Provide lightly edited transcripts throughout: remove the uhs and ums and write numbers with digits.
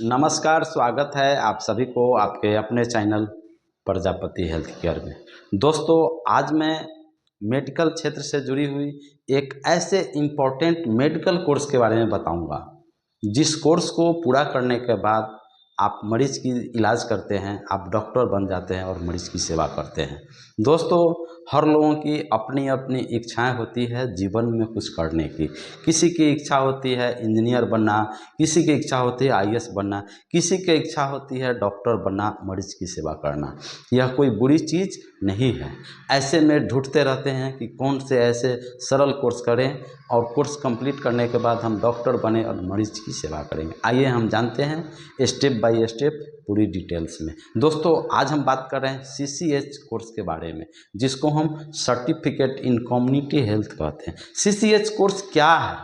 नमस्कार, स्वागत है आप सभी को आपके अपने चैनल प्रजापति हेल्थ केयर में। दोस्तों, आज मैं मेडिकल क्षेत्र से जुड़ी हुई एक ऐसे इम्पोर्टेंट मेडिकल कोर्स के बारे में बताऊंगा, जिस कोर्स को पूरा करने के बाद आप मरीज की इलाज करते हैं, आप डॉक्टर बन जाते हैं और मरीज की सेवा करते हैं। दोस्तों, हर लोगों की अपनी अपनी इच्छाएं होती है जीवन में कुछ करने की। किसी की इच्छा होती है इंजीनियर बनना, किसी की इच्छा होती है आईएएस बनना, किसी की इच्छा होती है डॉक्टर बनना, मरीज की सेवा करना। यह कोई बुरी चीज़ नहीं है। ऐसे में ढूंढते रहते हैं कि कौन से ऐसे सरल कोर्स करें और कोर्स कंप्लीट करने के बाद हम डॉक्टर बने और मरीज की सेवा करेंगे। आइए हम जानते हैं स्टेप बाय स्टेप पूरी डिटेल्स में। दोस्तों, आज हम बात कर रहे हैं सीसीएच कोर्स के बारे में, जिसको हम सर्टिफिकेट इन कम्युनिटी हेल्थ कहते हैं। सीसीएच कोर्स क्या है?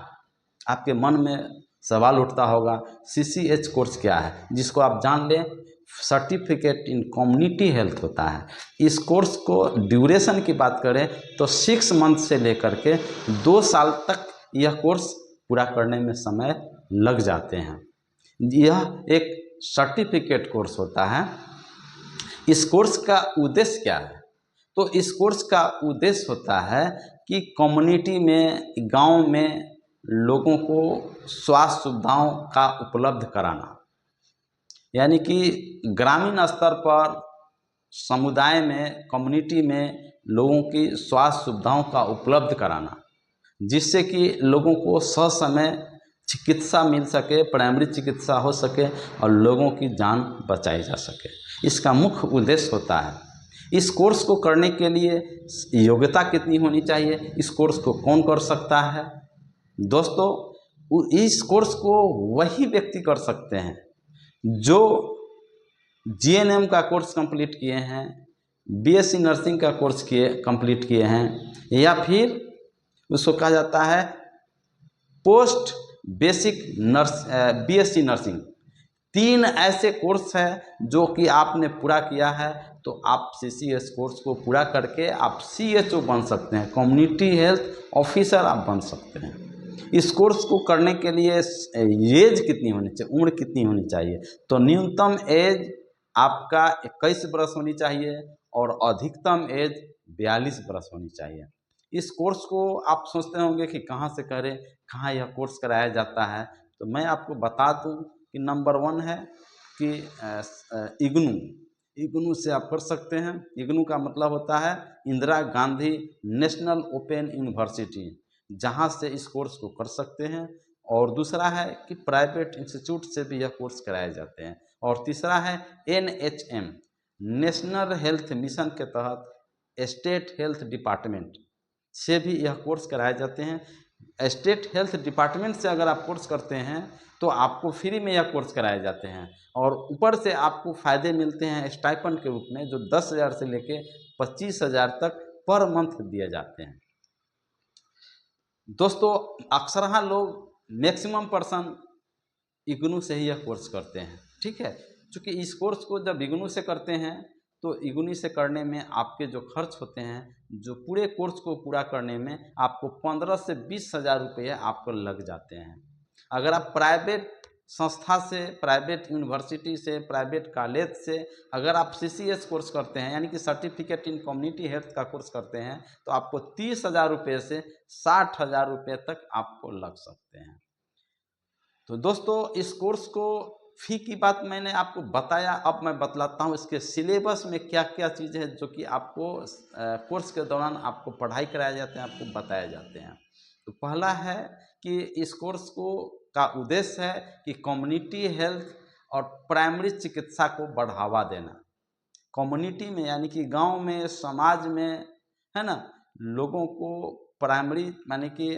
आपके मन में सवाल उठता होगा, सीसीएच कोर्स क्या है? जिसको आप जान लें, सर्टिफिकेट इन कम्युनिटी हेल्थ होता है। इस कोर्स को ड्यूरेशन की बात करें तो 6 मंथ से लेकर के 2 साल तक यह कोर्स पूरा करने में समय लग जाते हैं। यह एक सर्टिफिकेट कोर्स होता है। इस कोर्स का उद्देश्य क्या है? तो इस कोर्स का उद्देश्य होता है कि कम्युनिटी में, गांव में लोगों को स्वास्थ्य सुविधाओं का उपलब्ध कराना, यानी कि ग्रामीण स्तर पर समुदाय में, कम्युनिटी में लोगों की स्वास्थ्य सुविधाओं का उपलब्ध कराना, जिससे कि लोगों को ससमय चिकित्सा मिल सके, प्राइमरी चिकित्सा हो सके और लोगों की जान बचाई जा सके। इसका मुख्य उद्देश्य होता है। इस कोर्स को करने के लिए योग्यता कितनी होनी चाहिए? इस कोर्स को कौन कर सकता है? दोस्तों, इस कोर्स को वही व्यक्ति कर सकते हैं जो जीएनएम का कोर्स कंप्लीट किए हैं, बीएससी नर्सिंग का कोर्स कंप्लीट किए हैं, या फिर उसको कहा जाता है पोस्ट बेसिक बीएससी नर्सिंग। 3 ऐसे कोर्स हैं जो कि आपने पूरा किया है तो आप सीसीएच कोर्स को पूरा करके आप सीएचओ बन सकते हैं, कम्युनिटी हेल्थ ऑफिसर आप बन सकते हैं। इस कोर्स को करने के लिए एज कितनी होनी चाहिए, उम्र कितनी होनी चाहिए? तो न्यूनतम एज आपका 21 वर्ष होनी चाहिए और अधिकतम एज 42 वर्ष होनी चाहिए। इस कोर्स को आप सोचते होंगे कि कहाँ से करें, कहाँ यह कोर्स कराया जाता है। तो मैं आपको बता दूं कि नंबर 1 है कि इग्नू से आप कर सकते हैं। इग्नू का मतलब होता है Indira Gandhi national open university, जहां से इस कोर्स को कर सकते हैं। और दूसरा है कि प्राइवेट इंस्टीट्यूट से भी यह कोर्स कराए जाते हैं। और तीसरा है एनएचएम, नेशनल हेल्थ मिशन के तहत स्टेट हेल्थ डिपार्टमेंट से भी यह कोर्स कराए जाते हैं। स्टेट हेल्थ डिपार्टमेंट से अगर आप कोर्स करते हैं तो आपको फ्री में यह कोर्स कराए जाते हैं और ऊपर से आपको फ़ायदे मिलते हैं स्टाइपेंड के रूप में, जो 10,000 से लेके 25,000 तक पर मंथ दिए जाते हैं। दोस्तों, अक्सरहा लोग मैक्सिमम पर्सन इग्नू से ही यह कोर्स करते हैं, ठीक है। क्योंकि इस कोर्स को जब इग्नू से करते हैं तो इग्नू से करने में आपके जो खर्च होते हैं, जो पूरे कोर्स को पूरा करने में आपको 15 से 20,000 रुपये आपको लग जाते हैं। अगर आप प्राइवेट संस्था से, प्राइवेट यूनिवर्सिटी से, प्राइवेट कॉलेज से अगर आप सीसीएच कोर्स करते हैं, यानी कि सर्टिफिकेट इन कम्युनिटी हेल्थ का कोर्स करते हैं, तो आपको 30,000 रुपये से 60,000 रुपये तक आपको लग सकते हैं। तो दोस्तों, इस कोर्स को फी की बात मैंने आपको बताया। अब मैं बतलाता हूँ इसके सिलेबस में क्या क्या चीज़ें हैं जो कि आपको कोर्स के दौरान आपको पढ़ाई कराए जाते हैं, आपको बताए जाते हैं। तो पहला है कि इस कोर्स को का उद्देश्य है कि कम्युनिटी हेल्थ और प्राइमरी चिकित्सा को बढ़ावा देना। कम्युनिटी में, यानी कि गांव में, समाज में, है ना, लोगों को प्राइमरी यानी कि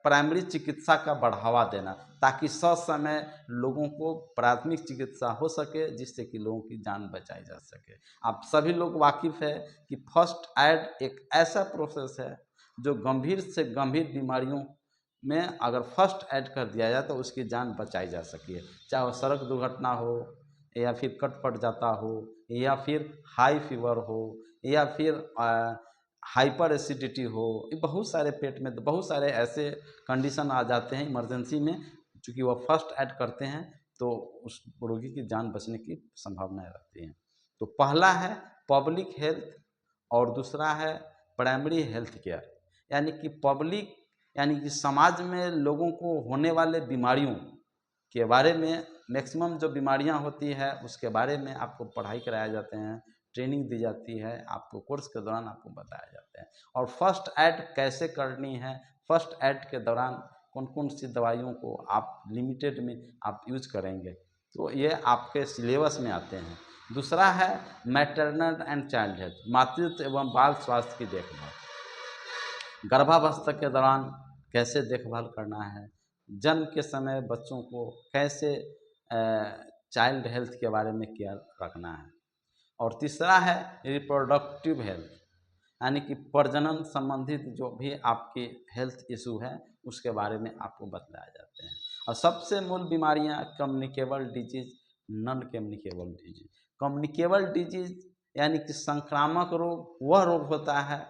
प्राइमरी चिकित्सा का बढ़ावा देना, ताकि ससमय लोगों को प्राथमिक चिकित्सा हो सके, जिससे कि लोगों की जान बचाई जा सके। आप सभी लोग वाकिफ़ है कि फर्स्ट एड एक ऐसा प्रोसेस है जो गंभीर से गंभीर बीमारियों में अगर फर्स्ट ऐड कर दिया जाए तो उसकी जान बचाई जा सके, चाहे वो सड़क दुर्घटना हो, या फिर कट पट जाता हो, या फिर हाई फीवर हो, या फिर हाइपर एसिडिटी हो। बहुत सारे पेट में बहुत सारे ऐसे कंडीशन आ जाते हैं इमरजेंसी में, चूँकि वह फर्स्ट ऐड करते हैं तो उस रोगी की जान बचने की संभावनाएँ रहती हैं। तो पहला है पब्लिक हेल्थ और दूसरा है प्राइमरी हेल्थ केयर, यानी कि पब्लिक यानी कि समाज में लोगों को होने वाले बीमारियों के बारे में, मैक्सिमम जो बीमारियां होती है उसके बारे में आपको पढ़ाई कराया जाते हैं, ट्रेनिंग दी जाती है, आपको कोर्स के दौरान आपको बताया जाता है। और फर्स्ट एड कैसे करनी है, फर्स्ट एड के दौरान कौन कौन सी दवाइयों को आप लिमिटेड में आप यूज करेंगे, तो ये आपके सिलेबस में आते हैं। दूसरा है मैटरनल एंड चाइल्ड हेल्थ, मातृत्व एवं बाल स्वास्थ्य की देखभाल, गर्भावस्था के दौरान कैसे देखभाल करना है, जन्म के समय बच्चों को कैसे चाइल्ड हेल्थ के बारे में केयर रखना है। और तीसरा है रिप्रोडक्टिव हेल्थ, यानी कि प्रजनन संबंधित जो भी आपकी हेल्थ इशू है उसके बारे में आपको बतलाए जाते हैं। और सबसे मूल बीमारियां communicable disease, non communicable disease. Communicable disease यानी कि संक्रामक रोग वह रोग होता है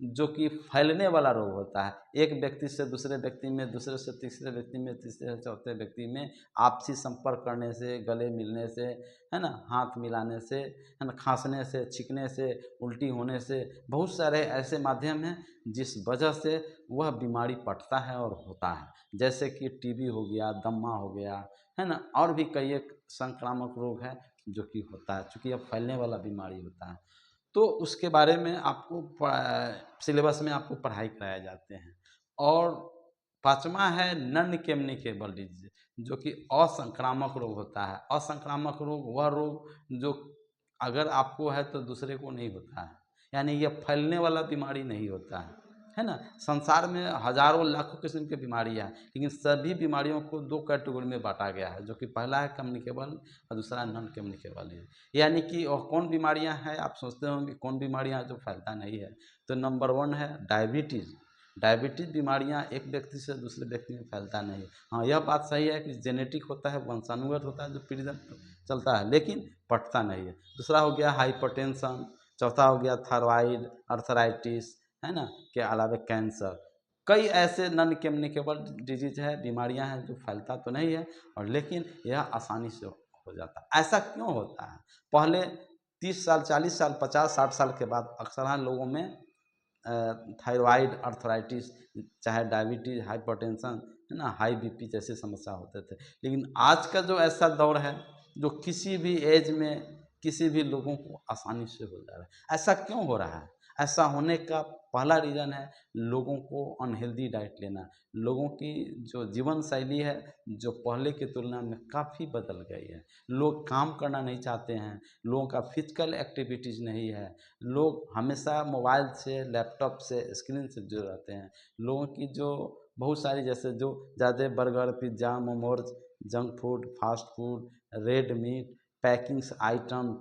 जो कि फैलने वाला रोग होता है, एक व्यक्ति से दूसरे व्यक्ति में, दूसरे से तीसरे व्यक्ति में, तीसरे से चौथे व्यक्ति में आपसी संपर्क करने से, गले मिलने से, है ना, हाथ मिलाने से, है ना, खांसने से, छींकने से, उल्टी होने से, बहुत सारे ऐसे माध्यम हैं जिस वजह से वह बीमारी पटता है और होता है। जैसे कि टीबी हो गया, दम्मा हो गया, है ना, और भी कई एक संक्रामक रोग है जो कि होता है, चूँकि यह फैलने वाला बीमारी होता है। तो उसके बारे में आपको सिलेबस में आपको पढ़ाई कराए जाते हैं। और पाँचवा है नॉन कम्युनिकेबल डिजीज, जो कि असंक्रामक रोग होता है। असंक्रामक रोग वह रोग जो अगर आपको है तो दूसरे को नहीं होता है, यानी ये फैलने वाला बीमारी नहीं होता है ना। संसार में हजारों लाखों किस्म की बीमारियां हैं, लेकिन सभी बीमारियों को दो कैटेगरी में बांटा गया है, जो कि पहला है कम्युनिकेबल और दूसरा नॉन कम्युनिकेबल है। यानी कि और कौन बीमारियां हैं, आप सोचते होंगे कौन बीमारियां जो फैलता नहीं है, तो नंबर 1 है डायबिटीज़। डायबिटीज़ बीमारियां एक व्यक्ति से दूसरे व्यक्ति में फैलता नहीं है। हाँ, यह बात सही है कि जेनेटिक होता है, वंशानुगत होता है, जो पीढ़ी दर चलता है, लेकिन पटता नहीं है। दूसरा हो गया हाइपरटेंशन, चौथा हो गया थायराइड, अर्थराइटिस, है ना, के अलावा कैंसर। कई ऐसे नॉन कम्युनिकेबल डिजीज है, बीमारियां हैं जो फैलता तो नहीं है और लेकिन यह आसानी से हो जाता है। ऐसा क्यों होता है? पहले 30 साल, 40 साल, 50, 60 साल के बाद अक्सर लोगों में थायराइड, अर्थराइटिस, चाहे डायबिटीज, हाइपरटेंशन, है ना, हाई बीपी जैसे समस्या होते थे। लेकिन आज का जो ऐसा दौर है जो किसी भी एज में किसी भी लोगों को आसानी से हो जा रहा है। ऐसा क्यों हो रहा है? ऐसा होने का पहला रीज़न है लोगों को अनहेल्दी डाइट लेना। लोगों की जो जीवन शैली है, जो पहले की तुलना में काफ़ी बदल गई है। लोग काम करना नहीं चाहते हैं, लोगों का फिजिकल एक्टिविटीज़ नहीं है, लोग हमेशा मोबाइल से, लैपटॉप से, स्क्रीन से जुड़े रहते हैं। लोगों की जो बहुत सारी, जैसे जो ज़्यादा burger, pizza, momos, junk food, fast food, red meat, packings item,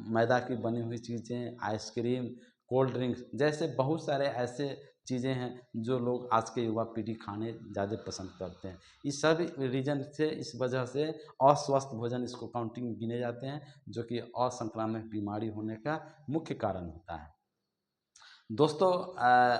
मैदा की बनी हुई चीज़ें, आइसक्रीम, कोल्ड ड्रिंक्स जैसे बहुत सारे ऐसे चीज़ें हैं जो लोग आज के युवा पीढ़ी खाने ज़्यादा पसंद करते हैं। इस सब रीज़न से, इस वजह से अस्वस्थ भोजन इसको काउंटिंग में गिने जाते हैं, जो कि असंक्रामक बीमारी होने का मुख्य कारण होता है। दोस्तों,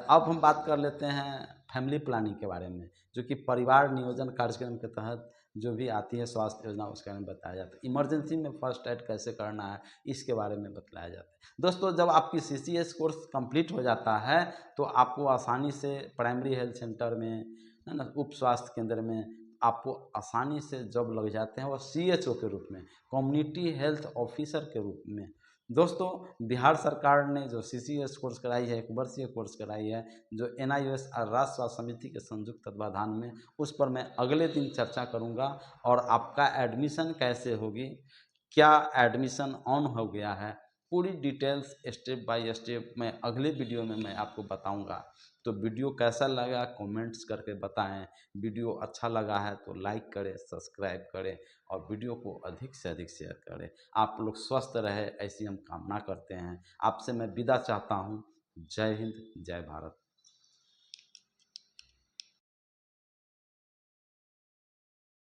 अब हम बात कर लेते हैं फैमिली प्लानिंग के बारे में, जो कि परिवार नियोजन कार्यक्रम के तहत जो भी आती है स्वास्थ्य योजना, उसके बारे में बताया जाता है। इमरजेंसी में फर्स्ट एड कैसे करना है, इसके बारे में बतलाया जाता है। दोस्तों, जब आपकी सीसीएस कोर्स कंप्लीट हो जाता है तो आपको आसानी से प्राइमरी हेल्थ सेंटर में, है ना, उप स्वास्थ्य केंद्र में आपको आसानी से जॉब लग जाते हैं, और सीएचओ के रूप में, कम्युनिटी हेल्थ ऑफिसर के रूप में। दोस्तों, बिहार सरकार ने जो सीसीएस कोर्स कराई है, 1 वर्षीय कोर्स कराई है, जो एनआईओएस और राष्ट्र स्वास्थ्य समिति के संयुक्त तत्वाधान में, उस पर मैं अगले दिन चर्चा करूंगा। और आपका एडमिशन कैसे होगी, क्या एडमिशन ऑन हो गया है, पूरी डिटेल्स स्टेप बाय स्टेप मैं अगले वीडियो में मैं आपको बताऊंगा। तो वीडियो कैसा लगा कमेंट्स करके बताएं। वीडियो अच्छा लगा है तो लाइक करें, सब्सक्राइब करें और वीडियो को अधिक से अधिक शेयर करें। आप लोग स्वस्थ रहे, ऐसी हम कामना करते हैं। आपसे मैं विदा चाहता हूँ। जय हिंद, जय भारत।